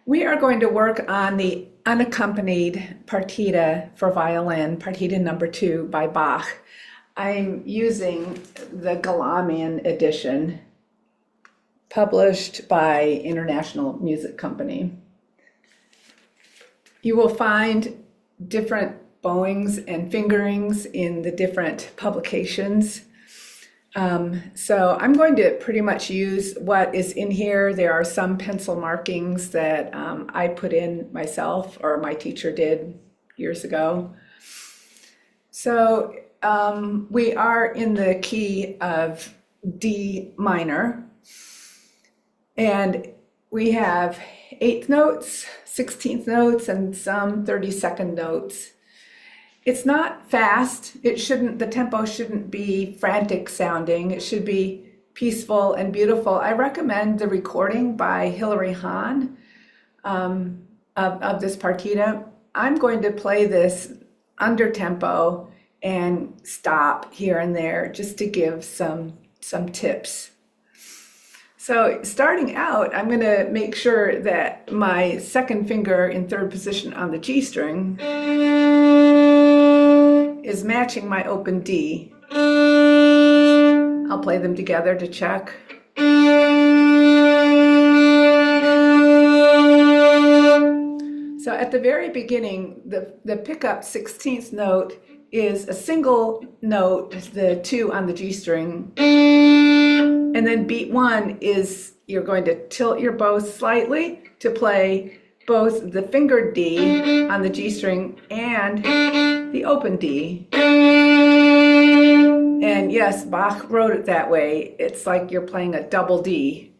We are going to work on the unaccompanied partita for violin, Partita No. 2 by Bach. I'm using the Allemande edition, published by International Music Company. You will find different bowings and fingerings in the different publications. So I'm going to pretty much use what is in here. There are some pencil markings that I put in myself, or my teacher did years ago. So we are in the key of D minor, and we have 8th notes, 16th notes, and some 32nd notes. It's not fast. The tempo shouldn't be frantic sounding. It should be peaceful and beautiful. I recommend the recording by Hilary Hahn of this partita. I'm going to play this under tempo and stop here and there just to give some tips. So starting out, I'm going to make sure that my second finger in 3rd position on the G string is matching my open D. I'll play them together to check. So at the very beginning, the pickup 16th note is a single note, the 2 on the G string. And then beat 1 is you're going to tilt your bow slightly to play both the fingered D on the G string and the open D. And yes, Bach wrote it that way. It's like you're playing a double D.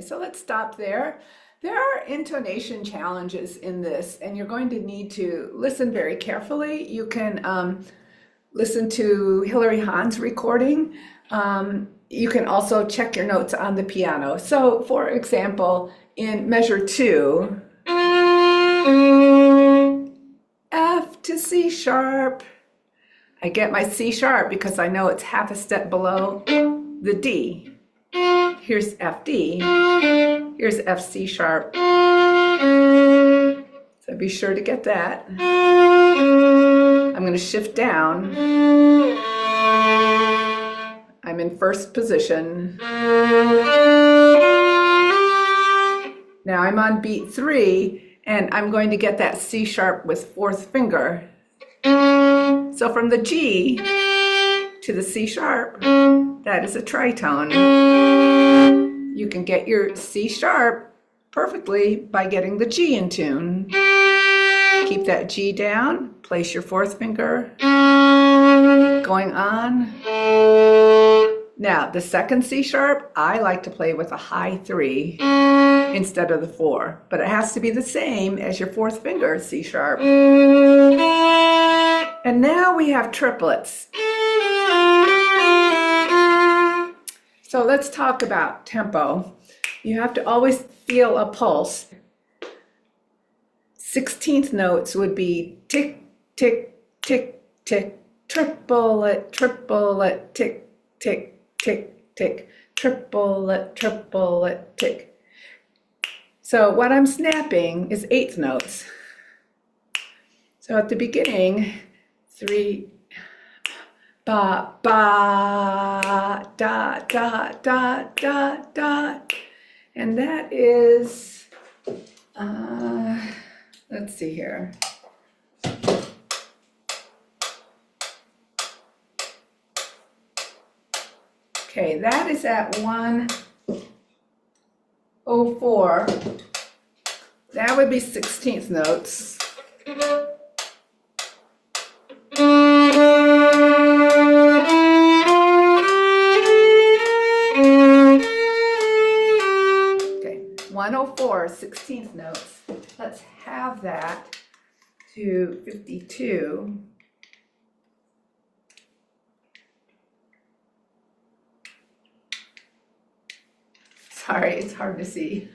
So let's stop there. There are intonation challenges in this, and you're going to need to listen very carefully. You can listen to Hilary Hahn's recording. You can also check your notes on the piano. So for example, in measure 2, F to C sharp, I get my C sharp because I know it's half a step below the D. Here's F D, here's F C sharp. So be sure to get that. I'm going to shift down. I'm in 1st position. Now I'm on beat 3, and I'm going to get that C sharp with 4th finger. So from the G to the C sharp, that is a tritone. You can get your C sharp perfectly by getting the G in tune. Keep that G down, place your 4th finger, going on. Now, the 2nd C sharp, I like to play with a high 3 instead of the 4, but it has to be the same as your 4th finger, C sharp. And now we have triplets. So let's talk about tempo. You have to always feel a pulse. 16th notes would be tick, tick, tick, tick, triplet, triplet, tick, tick, tick, tick, triplet, triplet, tick. So what I'm snapping is 8th notes. So at the beginning, 3, ba, ba, da, da, da, da, da. And that is, let's see here. Okay, that is at 104. That would be 16th notes. Okay, 104, 16th notes. Let's have that to 52. Sorry, it's hard to see.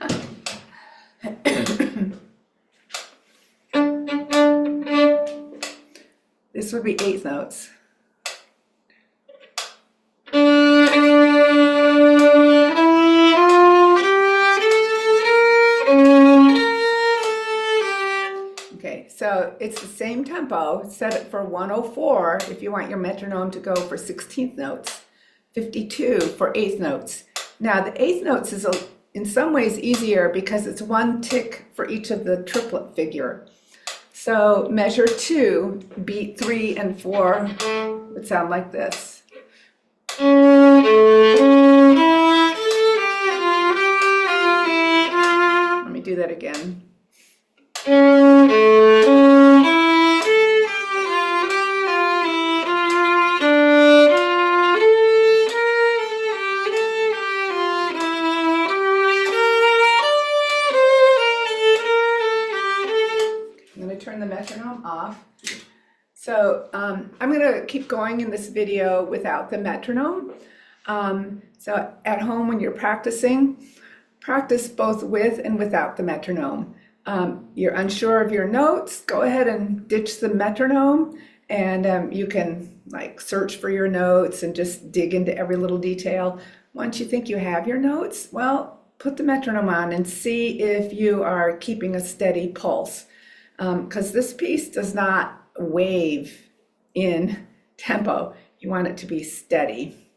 This would be eighth notes. Okay, so it's the same tempo. Set it for 104 if you want your metronome to go for 16th notes, 52 for eighth notes. Now the eighth notes is in some ways easier because it's one tick for each of the triplet figure. So measure 2, beat 3 and 4 would sound like this. Let me do that again. Turn the metronome off. So I'm going to keep going in this video without the metronome. So at home when you're practicing, practice both with and without the metronome. You're unsure of your notes, go ahead and ditch the metronome, and you can like search for your notes and just dig into every little detail. Once you think you have your notes, well, put the metronome on and see if you are keeping a steady pulse. Because this piece does not wave in tempo. You want it to be steady.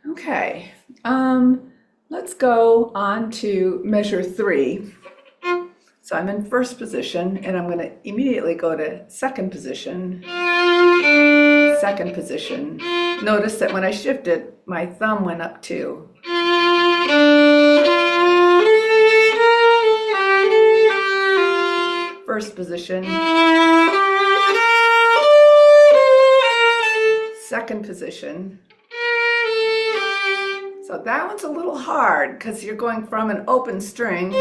Okay, let's go on to measure 3. So I'm in first position and I'm going to immediately go to second position. Second position. Notice that when I shifted, my thumb went up too. First position, second position. So that one's a little hard because you're going from an open string,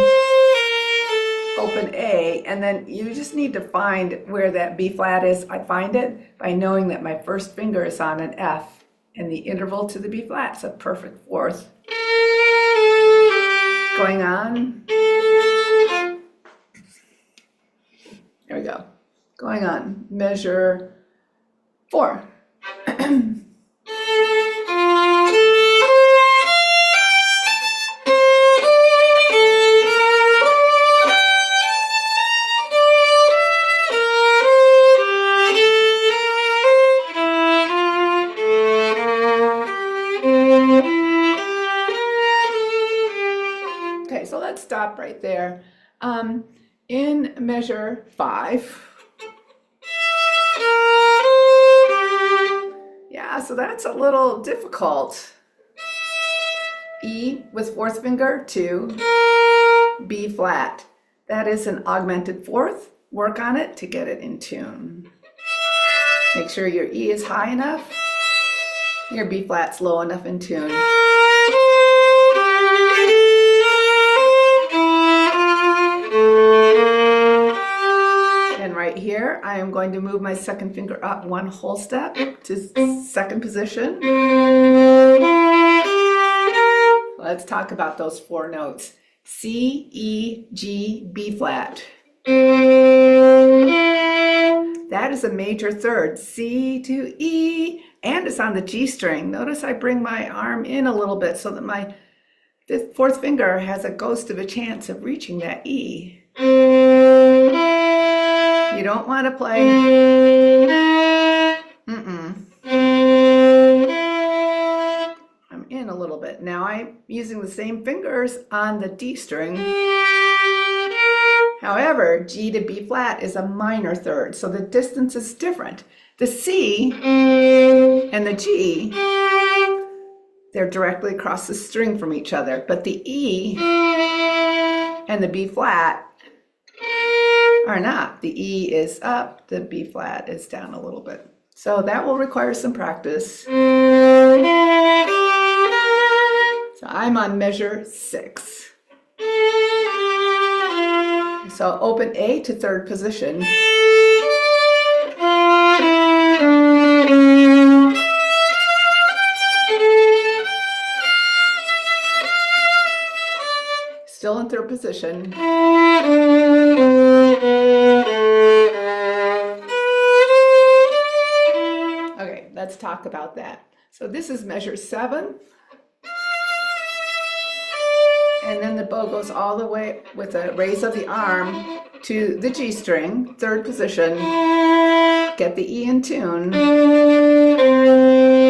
open A, and then you just need to find where that B flat is. I find it by knowing that my first finger is on an F and the interval to the B flat is a perfect fourth. Going on. There we go. Going on. Measure 4. Okay, so let's stop right there. In measure 5, yeah, so that's a little difficult. E with fourth finger, 2, B flat. That is an augmented fourth. Work on it to get it in tune. Make sure your E is high enough, your B flat's low enough in tune. Right here, I am going to move my second finger up one whole step to second position. Let's talk about those 4 notes. C, E, G, B flat. That is a major third. C to E, and it's on the G string. Notice I bring my arm in a little bit so that my fourth finger has a ghost of a chance of reaching that E. You don't want to play. I'm in a little bit. Now I'm using the same fingers on the D string. However, G to B flat is a minor third, so the distance is different. The C and the G, they're directly across the string from each other, but the E and the B flat are not. The E is up, the B flat is down a little bit. So that will require some practice. So I'm on measure 6. So open A to third position. still in third position. Okay, let's talk about that. So this is measure 7. And then the bow goes all the way with a raise of the arm to the G string, third position. Get the E in tune.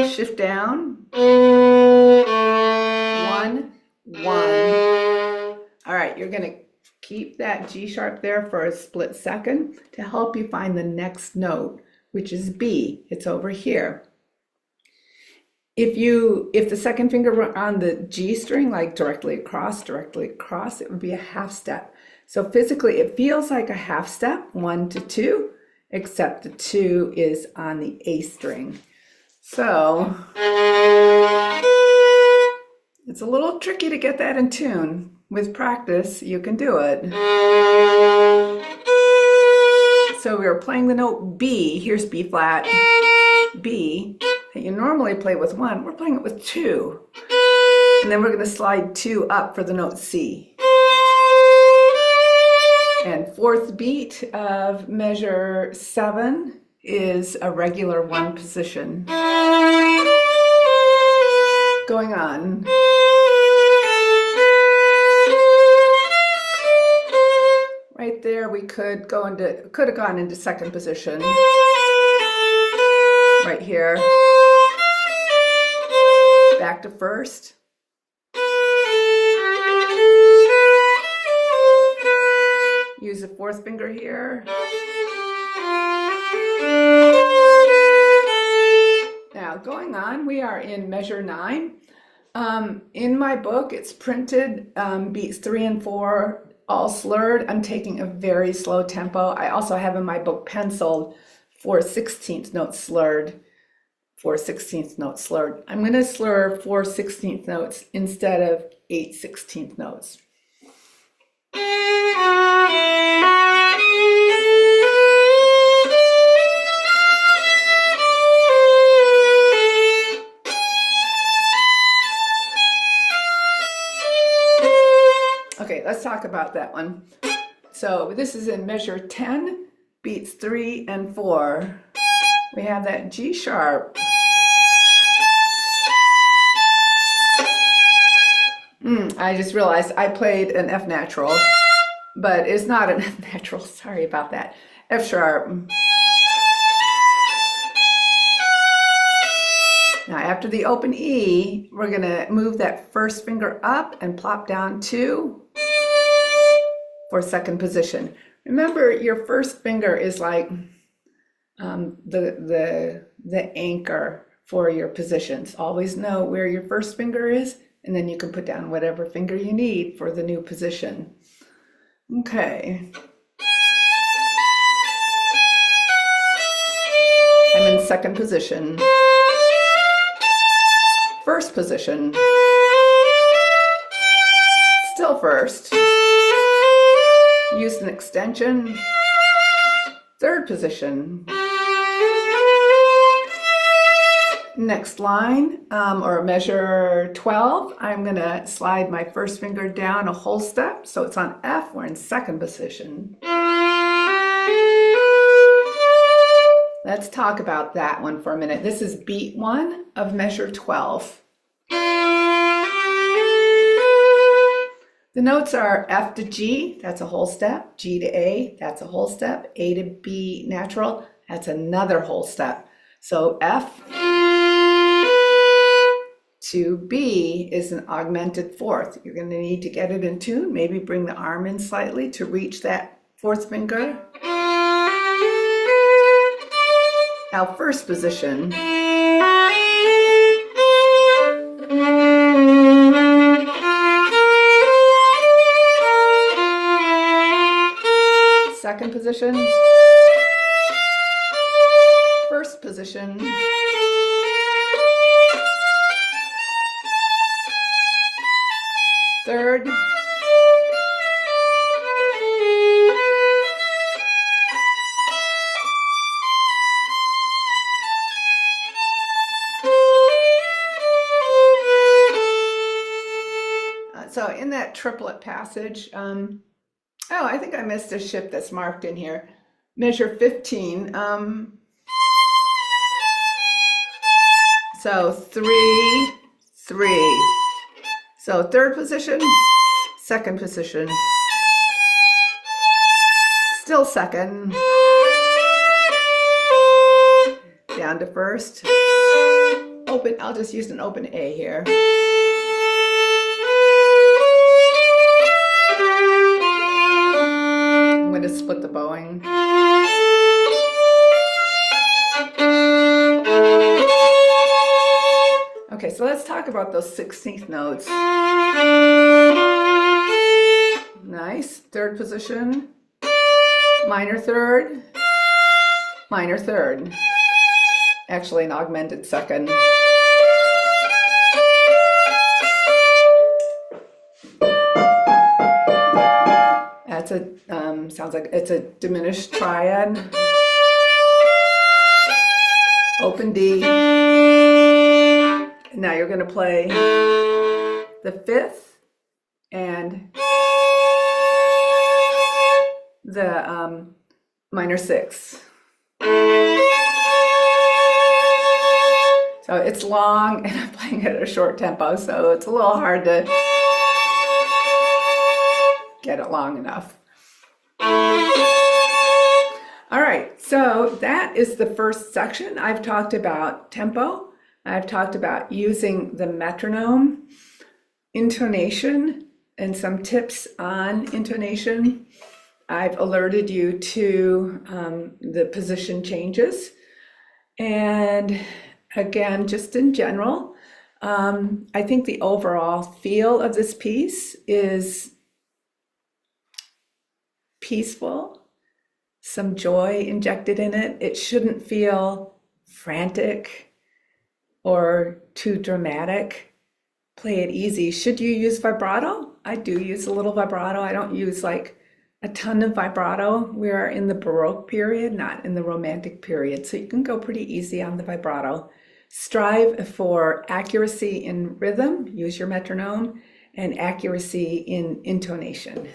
Shift down. 1, 1. All right, you're going to keep that G sharp there for a split second to help you find the next note, which is B. It's over here. If the second finger were on the G string, like directly across, it would be a half step. So physically, it feels like a half step, 1 to 2, except the 2 is on the A string. So it's a little tricky to get that in tune. With practice, you can do it. So we were playing the note B. Here's B flat, B. That you normally play with 1, we're playing it with 2. And then we're going to slide 2 up for the note C. And fourth beat of measure 7 is a regular 1 position. Going on. Right there, we could have gone into second position. Right here. Back to first. Use the fourth finger here. Now, going on, we are in measure 9. In my book, it's printed beats 3 and 4 all slurred. I'm taking a very slow tempo. I also have in my book penciled 4 16th notes slurred. 4 16th notes slurred. I'm going to slur 4 16th notes instead of 8 16th notes. Okay, let's talk about that one. So this is in measure 10, beats 3 and 4. We have that G sharp. I just realized I played an F natural, but it's not an F natural. Sorry about that. F sharp. Now after the open E, we're going to move that first finger up and plop down 2 for second position. Remember, your first finger is like the anchor for your positions. Always know where your first finger is, and then you can put down whatever finger you need for the new position. Okay. I'm in second position. First position. Still first. Use an extension. Third position. Next line, or measure 12, I'm going to slide my first finger down a whole step. So it's on F, we're in second position. Let's talk about that one for a minute. This is beat 1 of measure 12. The notes are F to G, that's a whole step. G to A, that's a whole step. A to B natural, that's another whole step. So F to B is an augmented fourth. You're going to need to get it in tune, maybe bring the arm in slightly to reach that fourth finger. Now first position. Second position. First position. Third. So in that triplet passage, oh, I think I missed a shift that's marked in here. Measure 15. So 3, 3. So third position, second position, still second, down to first, open, I'll just use an open A here. I'm going to split the bowing. Okay, so let's talk about those 16th notes. Nice, third position, minor third, actually an augmented second. That's a, sounds like it's a diminished triad. Open D. Now you're going to play the fifth and the minor sixth. So it's long and I'm playing it at a short tempo, so it's a little hard to get it long enough. All right, so that is the first section. I've talked about tempo. I've talked about using the metronome, intonation, and some tips on intonation. I've alerted you to the position changes. And again, just in general, I think the overall feel of this piece is peaceful, some joy injected in it. It shouldn't feel frantic or too dramatic. Play it easy. Should you use vibrato? I do use a little vibrato. I don't use like a ton of vibrato. We are in the Baroque period, not in the Romantic period. So you can go pretty easy on the vibrato. Strive for accuracy in rhythm, use your metronome, and accuracy in intonation.